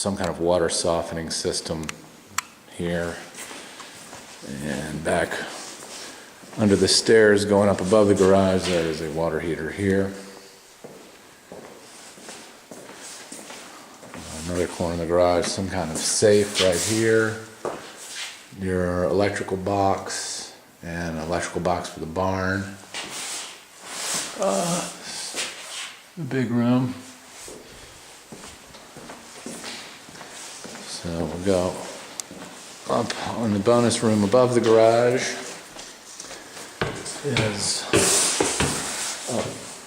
some kind of water softening system here. And back under the stairs going up above the garage, there is a water heater here. Another corner of the garage, some kind of safe right here. Your electrical box and an electrical box for the barn. The big room. So we'll go up on the bonus room above the garage. Is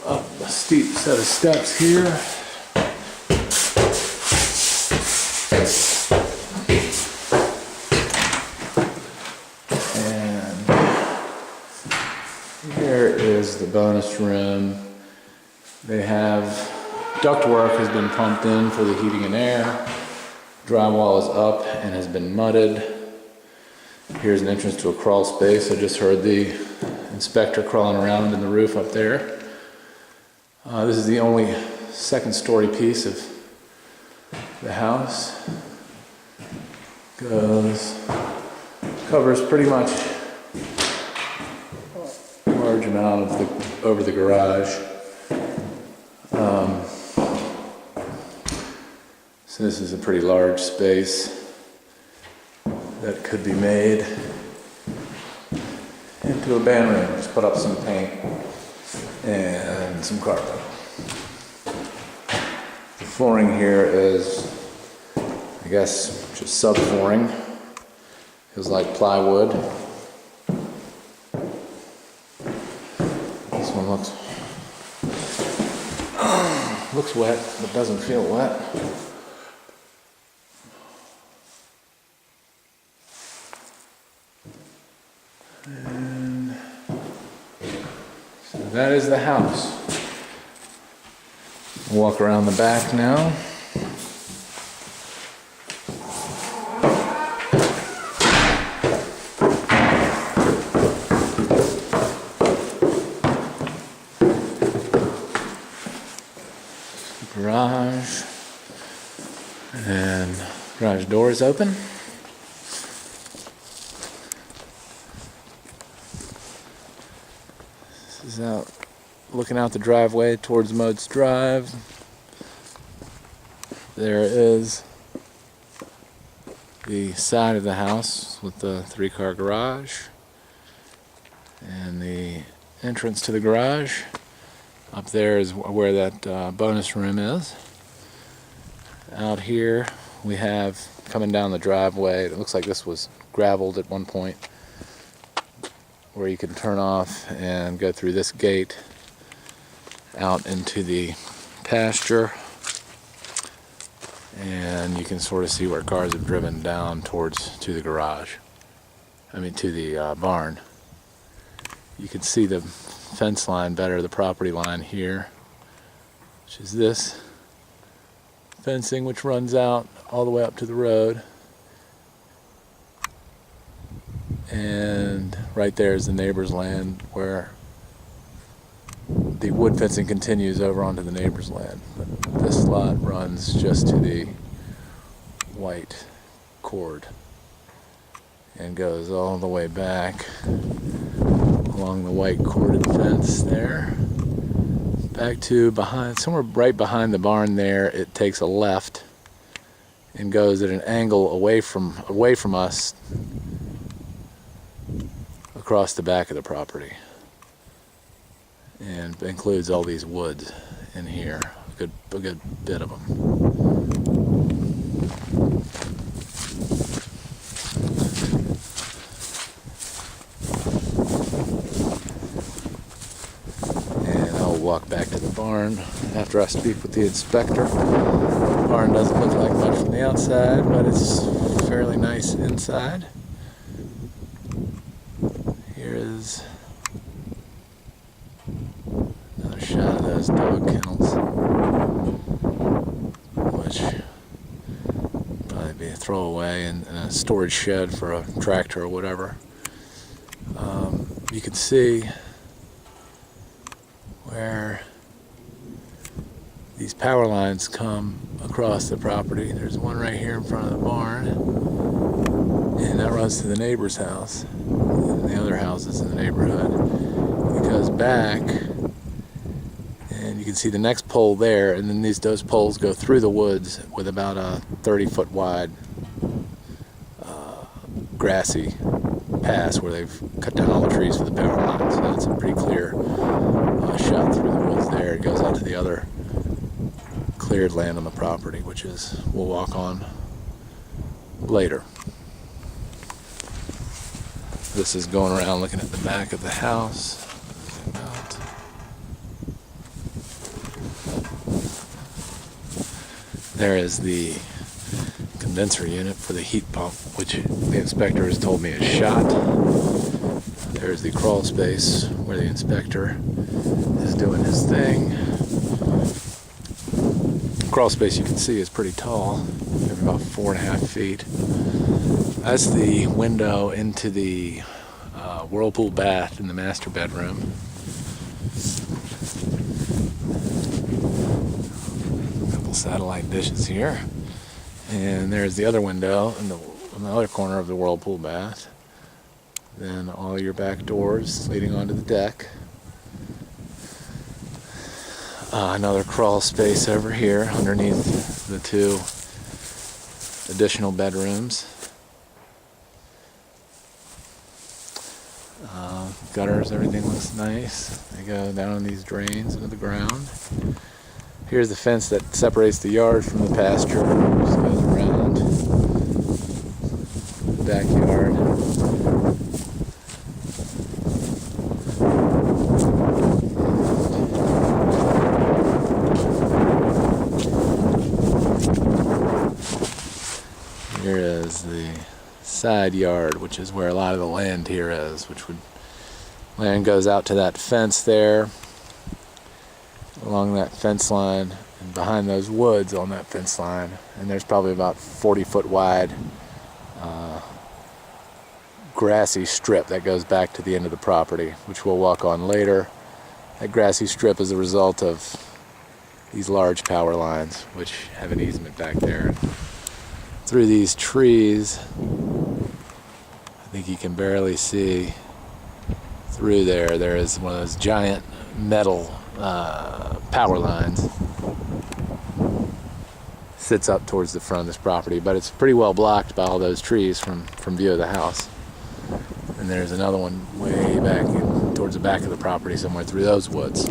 up a steep set of steps here. And here is the bonus room. They have ductwork has been pumped in for the heating and air. Drywall is up and has been mudded. Here's an entrance to a crawl space. I just heard the inspector crawling around in the roof up there. This is the only second story piece of the house. Covers pretty much a large amount of over the garage. So this is a pretty large space that could be made into a band room. Just put up some paint and some carpet. The flooring here is, I guess, just sub-flooring. Feels like plywood. This one looks wet, but doesn't feel wet. And so that is the house. Walk around the back now. Garage, and garage door is open. This is out looking out the driveway towards Modes Drive. There is the side of the house with the 3-car garage and the entrance to the garage. Up there is where that bonus room is. Out here we have, coming down the driveway, it looks like this was gravelled at one point, where you can turn off and go through this gate out into the pasture, and you can sort of see where cars have driven down to the garage, to the barn. You can see the fence line better, the property line here, which is this fencing, which runs out all the way up to the road. And right there is the neighbor's land, where the wood fencing continues over onto the neighbor's land. But this lot runs just to the white cord and goes all the way back along the white corded fence there, back to behind, somewhere right behind the barn there. It takes a left and goes at an angle away from us across the back of the property, and includes all these woods in here, a good bit of them. Walk back to the barn after I speak with the inspector. The barn doesn't look like much from the outside, but it's fairly nice inside. Here is another shot of those dog kennels, which would probably be a throwaway in a storage shed for a tractor or whatever. You can see where these power lines come across the property. There's one right here in front of the barn, and that runs to the neighbor's house and the other houses in the neighborhood. It goes back, and you can see the next pole there, and then those poles go through the woods with about a 30-foot wide grassy pass where they've cut down all the trees for the power lines. So that's a pretty clear shot through the woods there. It goes out to the other cleared land on the property, which is we'll walk on later. This is going around looking at the back of the house. There is the condenser unit for the heat pump, which the inspector has told me is shot. There's the crawl space where the inspector is doing his thing. Crawl space, you can see, is pretty tall, about 4.5 feet. That's the window into the whirlpool bath in the master bedroom. A couple satellite dishes here. And there's the other window in the other corner of the whirlpool bath. Then all your back doors leading onto the deck. Another crawl space over here underneath the 2 additional bedrooms. Gutters, everything looks nice. They go down these drains into the ground. Here's the fence that separates the yard from the pasture. It just goes around the backyard. Here is the side yard, which is where a lot of the land here is, land goes out to that fence there, along that fence line, and behind those woods on that fence line, and there's probably about 40-foot wide grassy strip that goes back to the end of the property, which we'll walk on later. That grassy strip is a result of these large power lines, which have an easement back there. Through these trees, I think you can barely see through there. There is one of those giant metal power lines. Sits up towards the front of this property, but it's pretty well blocked by all those trees from view of the house. And there's another one way back towards the back of the property somewhere through those woods.